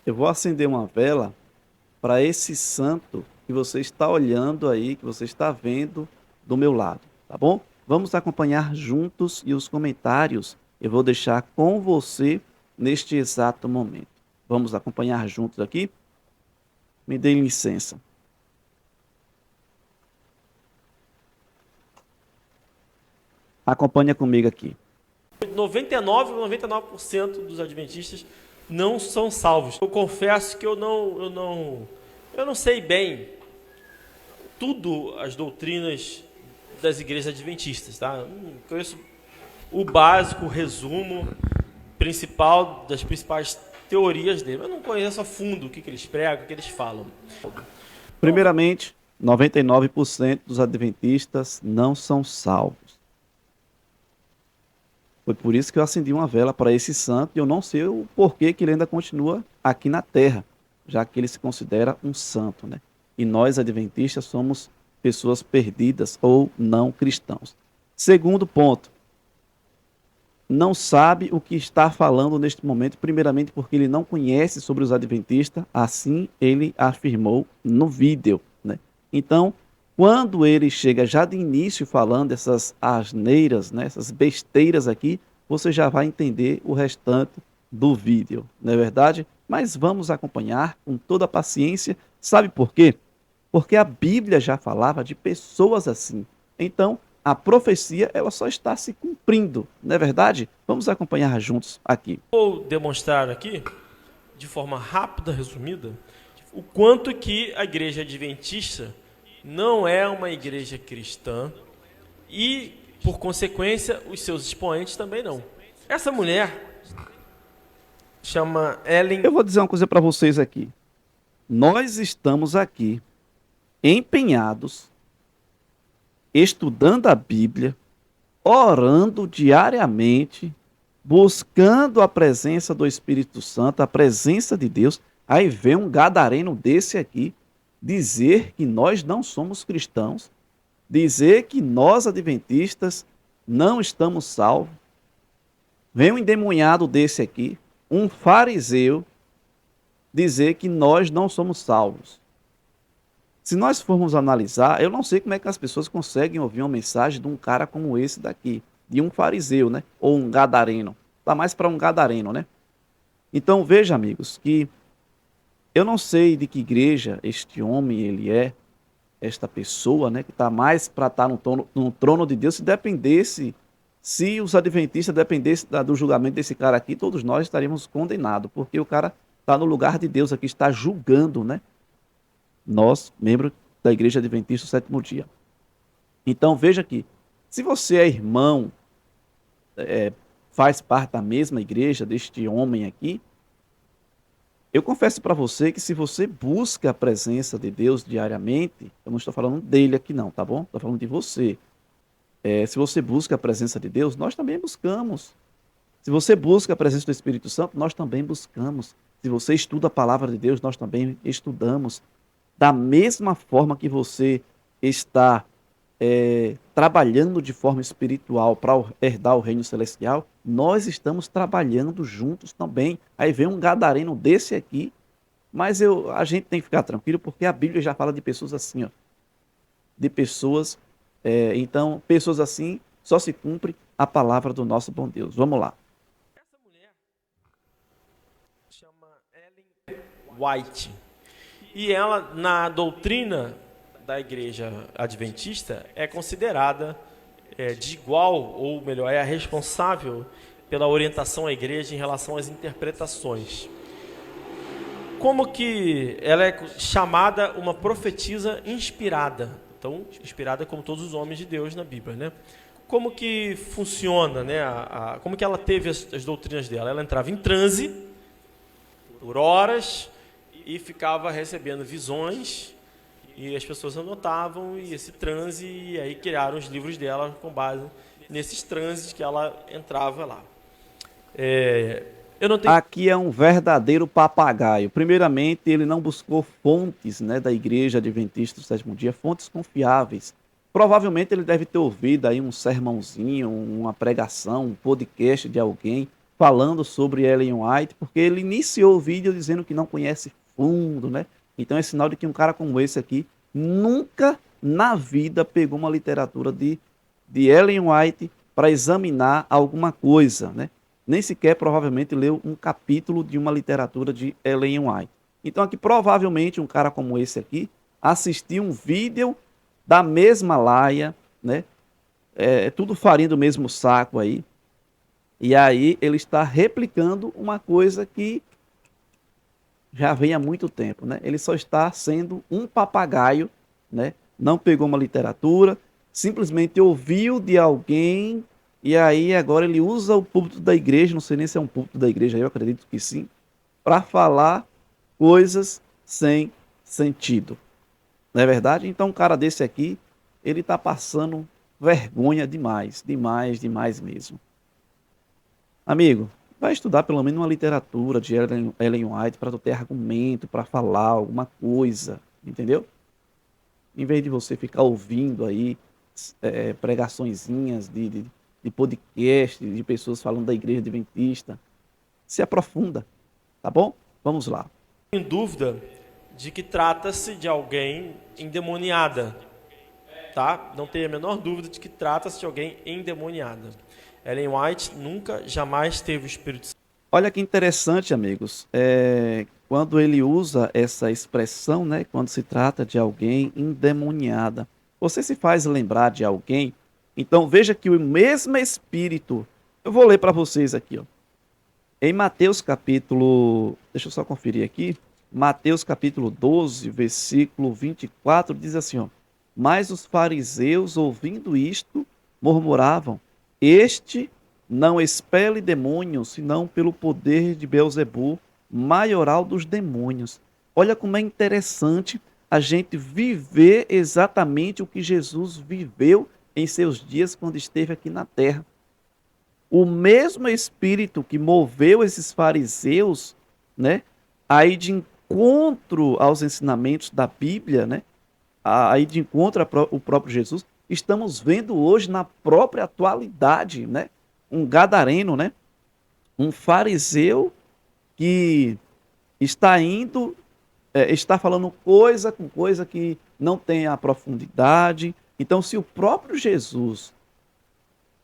Eu vou acender uma vela para esse santo que você está olhando aí, que você está vendo do meu lado, tá bom? Vamos acompanhar juntos e os comentários eu vou deixar com você neste exato momento. Vamos acompanhar juntos aqui? Me dê licença. Acompanha comigo aqui. 99,99% dos adventistas não são salvos. Eu confesso que eu não sei bem tudo as doutrinas das igrejas adventistas, tá? Eu não conheço o básico, o resumo principal das principais teorias dele. Eu não conheço a fundo o que eles pregam, o que eles falam. Primeiramente, 99% dos adventistas não são salvos. Foi por isso que eu acendi uma vela para esse santo e eu não sei o porquê que ele ainda continua aqui na terra, já que ele se considera um santo, né? E nós, adventistas, somos pessoas perdidas ou não cristãos. Segundo ponto, não sabe o que está falando neste momento, primeiramente porque ele não conhece sobre os adventistas, assim ele afirmou no vídeo, né? Então, quando ele chega já de início falando essas asneiras, né, essas besteiras aqui, você já vai entender o restante do vídeo, não é verdade? Mas vamos acompanhar com toda a paciência. Sabe por quê? Porque a Bíblia já falava de pessoas assim. Então, a profecia ela só está se cumprindo, não é verdade? Vamos acompanhar juntos aqui. Vou demonstrar aqui, de forma rápida, resumida, o quanto que a igreja adventista não é uma igreja cristã e, por consequência, os seus expoentes também não. Essa mulher chama Ellen. Eu vou dizer uma coisa para vocês aqui. Nós estamos aqui empenhados, estudando a Bíblia, orando diariamente, buscando a presença do Espírito Santo, a presença de Deus. Aí vem um gadareno desse aqui dizer que nós não somos cristãos, dizer que nós adventistas não estamos salvos. Vem um endemoniado desse aqui, um fariseu, dizer que nós não somos salvos. Se nós formos analisar, eu não sei como é que as pessoas conseguem ouvir uma mensagem de um cara como esse daqui, de um fariseu, né? Ou um gadareno. Tá mais para um gadareno, né? Então veja, amigos, que eu não sei de que igreja este homem ele é, esta pessoa, né? Que está mais para estar no trono de Deus. Se dependesse, se os adventistas dependessem do julgamento desse cara aqui, todos nós estaríamos condenados, porque o cara está no lugar de Deus aqui, está julgando, né? Nós, membros da Igreja Adventista do Sétimo Dia. Então veja aqui, se você é irmão, faz parte da mesma igreja deste homem aqui, eu confesso para você que se você busca a presença de Deus diariamente, eu não estou falando dele aqui não, tá bom? Estou falando de você. Se você busca a presença de Deus, nós também buscamos. Se você busca a presença do Espírito Santo, nós também buscamos. Se você estuda a palavra de Deus, nós também estudamos. Da mesma forma que você está trabalhando de forma espiritual para herdar o reino celestial, nós estamos trabalhando juntos também. Aí vem um gadareno desse aqui, mas a gente tem que ficar tranquilo, porque a Bíblia já fala de pessoas assim, ó, de pessoas, então, pessoas assim, só se cumpre a palavra do nosso bom Deus. Vamos lá. Essa mulher chama Ellen White. E ela, na doutrina da igreja adventista, é considerada de igual, ou melhor, é a responsável pela orientação à igreja em relação às interpretações. Como que ela é chamada uma profetisa inspirada? Então, inspirada como todos os homens de Deus na Bíblia, né? Como que funciona, né? Como que ela teve as doutrinas dela? Ela entrava em transe por horas e ficava recebendo visões, e as pessoas anotavam, e esse transe, e aí criaram os livros dela com base nesses transes que ela entrava lá. Eu não tenho... Aqui é um verdadeiro papagaio. Primeiramente, ele não buscou fontes, né, da Igreja Adventista do Sétimo Dia, fontes confiáveis. Provavelmente ele deve ter ouvido aí um sermãozinho, uma pregação, um podcast de alguém, falando sobre Ellen White, porque ele iniciou o vídeo dizendo que não conhece fundo, né? Então é sinal de que um cara como esse aqui nunca na vida pegou uma literatura de Ellen White para examinar alguma coisa, né? Nem sequer provavelmente leu um capítulo de uma literatura de Ellen White. Então aqui provavelmente um cara como esse aqui assistiu um vídeo da mesma laia, né? É tudo farinha do mesmo saco aí. E aí ele está replicando uma coisa que já vem há muito tempo, né? Ele só está sendo um papagaio, né? Não pegou uma literatura, simplesmente ouviu de alguém e aí agora ele usa o púlpito da igreja, não sei nem se é um púlpito da igreja, eu acredito que sim, para falar coisas sem sentido. Não é verdade? Então um cara desse aqui, ele está passando vergonha demais, demais, demais mesmo. Amigo, vai estudar pelo menos uma literatura de Ellen White para tu ter argumento, para falar alguma coisa, entendeu? Em vez de você ficar ouvindo aí pregaçõezinhas de podcast, de pessoas falando da igreja adventista, se aprofunda, tá bom? Vamos lá. Em dúvida de que trata-se de alguém endemoniada, tá? Não tenho a menor dúvida de que trata-se de alguém endemoniada. Ellen White nunca, jamais teve o Espírito Santo. Olha que interessante, amigos. Quando ele usa essa expressão, né, quando se trata de alguém endemoniada, você se faz lembrar de alguém. Então veja que o mesmo Espírito, eu vou ler para vocês aqui, ó. Em Mateus capítulo, deixa eu só conferir aqui, Mateus capítulo 12, versículo 24, diz assim, ó: mas os fariseus, ouvindo isto, murmuravam: este não expele demônios, senão pelo poder de Beelzebul, maioral dos demônios. Olha como é interessante a gente viver exatamente o que Jesus viveu em seus dias quando esteve aqui na terra. O mesmo Espírito que moveu esses fariseus, né, aí de encontro aos ensinamentos da Bíblia, né, aí de encontro ao próprio Jesus, estamos vendo hoje na própria atualidade, né, um gadareno, né, um fariseu que está indo, está falando coisa com coisa que não tem a profundidade. Então, se o próprio Jesus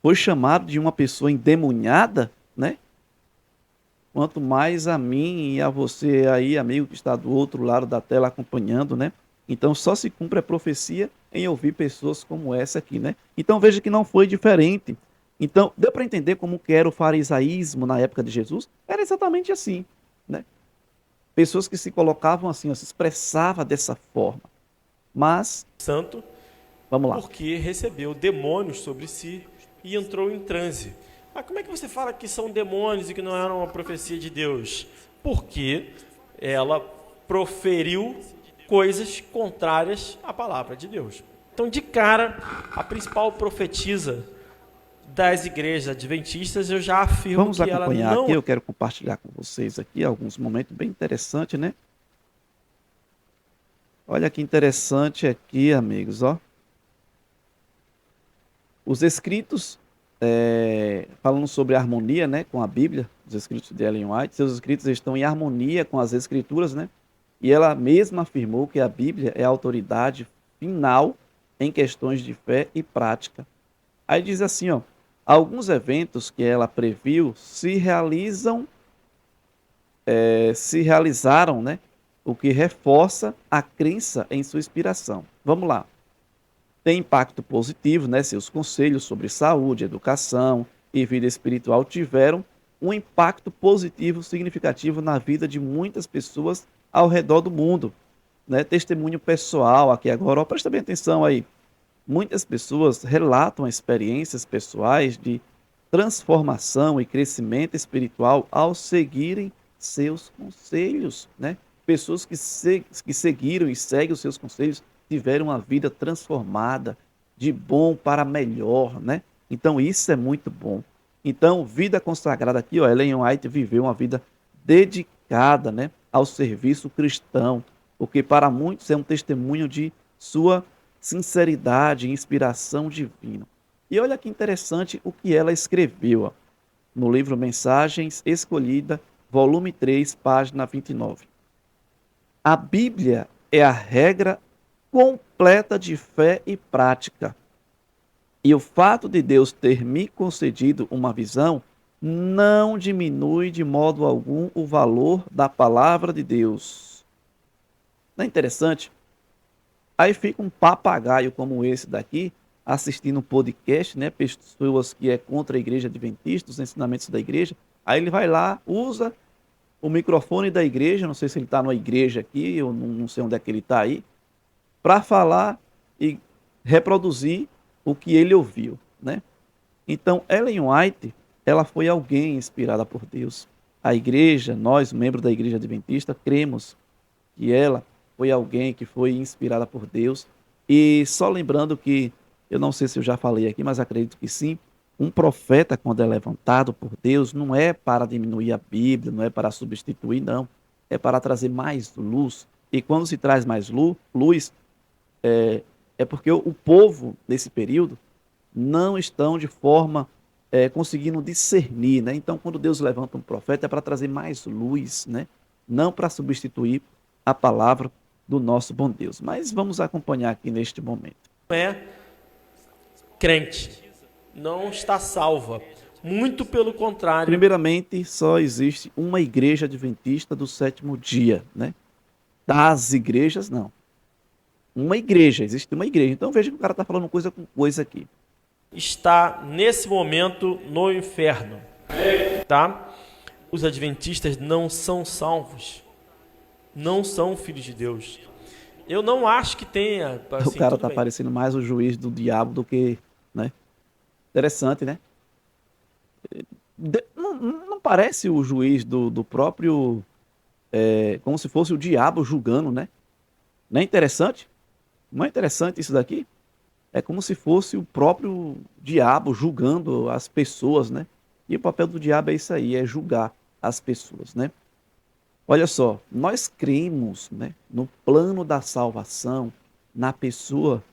foi chamado de uma pessoa endemoniada, né? Quanto mais a mim e a você aí, amigo que está do outro lado da tela acompanhando, né? Então só se cumpre a profecia em ouvir pessoas como essa aqui, né? Então veja que não foi diferente. Então, deu para entender como que era o farisaísmo na época de Jesus? Era exatamente assim, né? Pessoas que se colocavam assim, ó, se expressavam dessa forma. Mas, Santo, vamos lá. porque recebeu demônios sobre si e entrou em transe. Mas como é que você fala que são demônios e que não era uma profecia de Deus? Porque ela proferiu coisas contrárias à palavra de Deus. Então, de cara, a principal profetisa das igrejas adventistas, eu já afirmo Vamos que ela acompanhar não... aqui, eu quero compartilhar com vocês aqui alguns momentos bem interessantes, né? Olha que interessante aqui, amigos, ó. Os escritos, falando sobre harmonia, né, com a Bíblia, os escritos de Ellen White, seus escritos estão em harmonia com as escrituras, né? E ela mesma afirmou que a Bíblia é a autoridade final em questões de fé e prática. Aí diz assim, ó: alguns eventos que ela previu se realizaram, né? O que reforça a crença em sua inspiração. Vamos lá. Tem impacto positivo, né? Seus conselhos sobre saúde, educação e vida espiritual tiveram um impacto positivo significativo na vida de muitas pessoas ao redor do mundo, né? Testemunho pessoal aqui agora, ó, presta bem atenção aí. Muitas pessoas relatam experiências pessoais de transformação e crescimento espiritual ao seguirem seus conselhos, né? Pessoas que seguiram e seguem os seus conselhos tiveram uma vida transformada, de bom para melhor, né? Então isso é muito bom. Então, vida consagrada aqui, ó, Ellen White viveu uma vida dedicada, né, ao serviço cristão, porque para muitos é um testemunho de sua sinceridade e inspiração divina. E olha que interessante o que ela escreveu, ó. no livro Mensagens Escolhida, volume 3, página 29. A Bíblia é a regra completa de fé e prática. E o fato de Deus ter me concedido uma visão não diminui de modo algum o valor da palavra de Deus. Não é interessante? Aí fica um papagaio como esse daqui, assistindo um podcast, né? Pessoas que é contra a igreja adventista, os ensinamentos da igreja. Aí ele vai lá, usa o microfone da igreja, não sei se ele está numa igreja aqui, eu não sei onde é que ele está aí, para falar e reproduzir o que ele ouviu, né? Então, Ellen White, ela foi alguém inspirada por Deus. A igreja, nós, membros da igreja adventista, cremos que ela foi alguém que foi inspirada por Deus. E só lembrando que, eu não sei se eu já falei aqui, mas acredito que sim, um profeta, quando é levantado por Deus, não é para diminuir a Bíblia, não é para substituir, não. É para trazer mais luz. E quando se traz mais luz, é porque o povo, nesse período, não estão de forma conseguindo discernir, né? Então, quando Deus levanta um profeta, é para trazer mais luz, né? Não para substituir a palavra do nosso bom Deus. Mas vamos acompanhar aqui neste momento. É crente, não está salva. Muito pelo contrário. Primeiramente, só existe uma igreja adventista do sétimo dia, né? Das igrejas, não. Uma igreja, existe uma igreja. Então veja que o cara está falando coisa com coisa aqui. Está nesse momento no inferno, tá? Os adventistas não são salvos, não são filhos de Deus. Eu não acho que tenha. Assim, o cara está parecendo mais o juiz do diabo do que, né? Interessante, né? Não parece o juiz do próprio, como se fosse o diabo julgando, né? Não é interessante? Não é interessante isso daqui? É como se fosse o próprio diabo julgando as pessoas, né? E o papel do diabo é isso aí, é julgar as pessoas, né? Olha só, nós cremos, né, no plano da salvação, na pessoa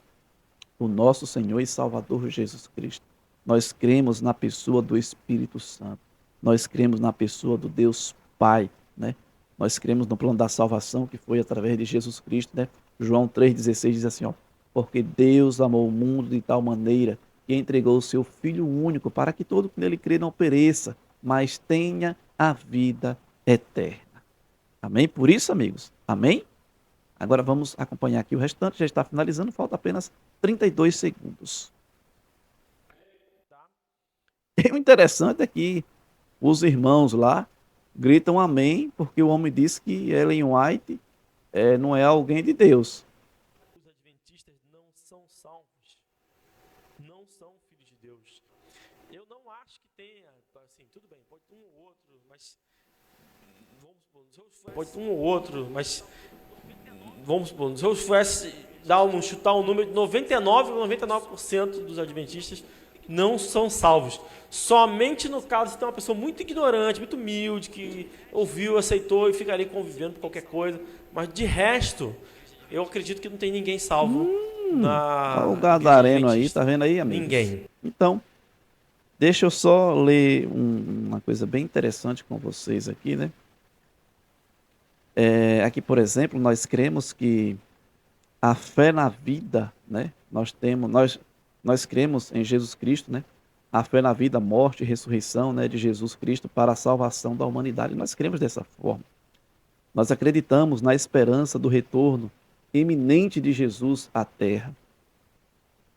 do nosso Senhor e Salvador Jesus Cristo. Nós cremos na pessoa do Espírito Santo. Nós cremos na pessoa do Deus Pai, né? Nós cremos no plano da salvação que foi através de Jesus Cristo, né? João 3,16 diz assim, ó, porque Deus amou o mundo de tal maneira que entregou o seu Filho único para que todo que nele crê não pereça, mas tenha a vida eterna. Amém? Por isso, amigos, amém? Agora vamos acompanhar aqui o restante, já está finalizando, falta apenas 32 segundos. E o interessante é que os irmãos lá gritam amém, porque o homem disse que Ellen White não é alguém de Deus. Os adventistas não são salvos, não são filhos de Deus. Eu não acho que tenha, assim, tudo bem, pode ter um ou outro, mas vamos supor, se eu fosse chutar um número de 99,99% dos adventistas não são salvos. Somente no caso de ter uma pessoa muito ignorante, muito humilde, que ouviu, aceitou e fica ali convivendo por qualquer coisa. Mas de resto, eu acredito que não tem ninguém salvo na o gadareno aí, tá vendo aí, amigos? Ninguém. Então, deixa eu só ler uma coisa bem interessante com vocês aqui, né? Aqui, por exemplo, nós cremos que a fé na vida, né? Nós cremos em Jesus Cristo, né? A fé na vida, morte e ressurreição, né, de Jesus Cristo para a salvação da humanidade. Nós cremos dessa forma. Nós acreditamos na esperança do retorno iminente de Jesus à Terra.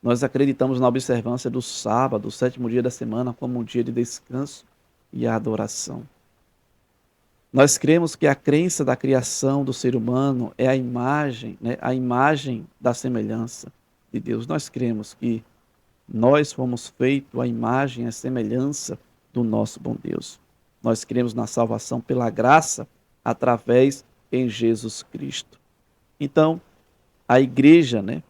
Nós acreditamos na observância do sábado, o sétimo dia da semana, como um dia de descanso e adoração. Nós cremos que a crença da criação do ser humano é a imagem, né, a imagem da semelhança de Deus. Nós cremos que nós fomos feitos à imagem e à semelhança do nosso bom Deus. Nós cremos na salvação pela graça através em Jesus Cristo. Então, a igreja, né?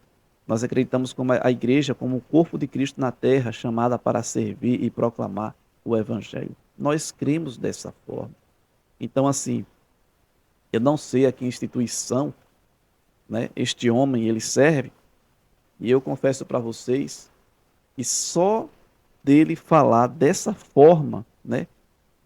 Nós acreditamos como a igreja como o corpo de Cristo na terra, chamada para servir e proclamar o evangelho. Nós cremos dessa forma. Então, assim, eu não sei a que instituição, né, este homem ele serve, e eu confesso para vocês que só dele falar dessa forma né,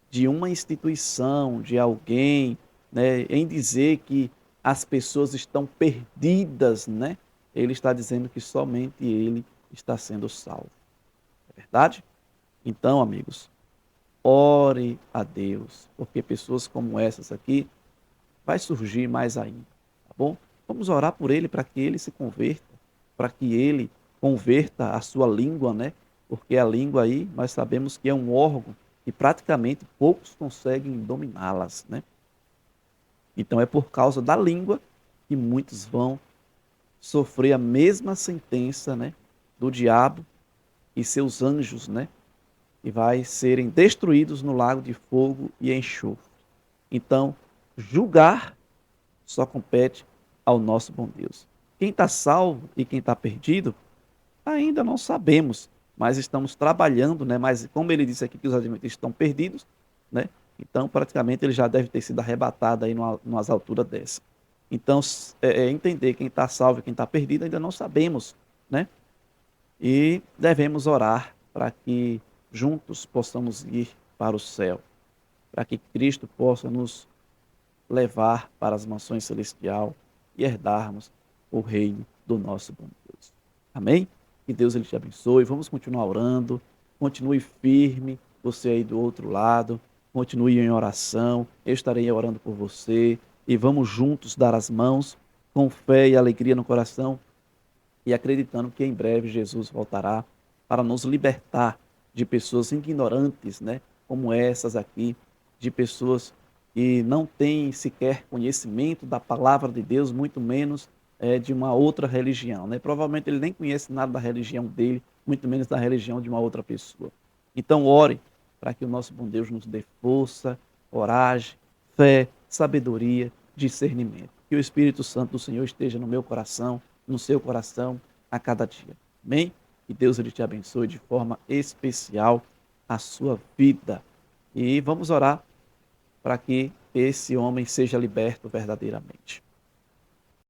de uma instituição, de alguém, né, em dizer que as pessoas estão perdidas, né? Ele está dizendo que somente ele está sendo salvo. É verdade? Então, amigos, ore a Deus, porque pessoas como essas aqui vai surgir mais ainda, tá bom? Vamos orar por ele para que ele se converta, para que ele converta a sua língua, né? Porque a língua aí, nós sabemos que é um órgão e praticamente poucos conseguem dominá-las, né? Então é por causa da língua que muitos vão sofrer a mesma sentença, né, do diabo e seus anjos, né? E vai serem destruídos no lago de fogo e enxofre. Então, julgar só compete ao nosso bom Deus. Quem está salvo e quem está perdido, ainda não sabemos, mas estamos trabalhando, né? Mas como ele disse aqui que os adventistas estão perdidos, né? Então, praticamente, ele já deve ter sido arrebatado aí numas alturas dessa. Então, entender quem está salvo e quem está perdido, ainda não sabemos, né? E devemos orar para que juntos possamos ir para o céu, para que Cristo possa nos levar para as mansões celestial e herdarmos o reino do nosso bom Deus. Amém? Que Deus ele te abençoe. Vamos continuar orando. Continue firme, você aí do outro lado. Continue em oração. Eu estarei orando por você. E vamos juntos dar as mãos com fé e alegria no coração e acreditando que em breve Jesus voltará para nos libertar de pessoas ignorantes, né? Como essas aqui, de pessoas que não têm sequer conhecimento da palavra de Deus, muito menos de uma outra religião, né? Provavelmente ele nem conhece nada da religião dele, muito menos da religião de uma outra pessoa. Então ore para que o nosso bom Deus nos dê força, coragem, fé, sabedoria, discernimento. Que o Espírito Santo do Senhor esteja no meu coração, no seu coração, a cada dia. Amém? Que Deus ele te abençoe de forma especial a sua vida. E vamos orar para que esse homem seja liberto verdadeiramente.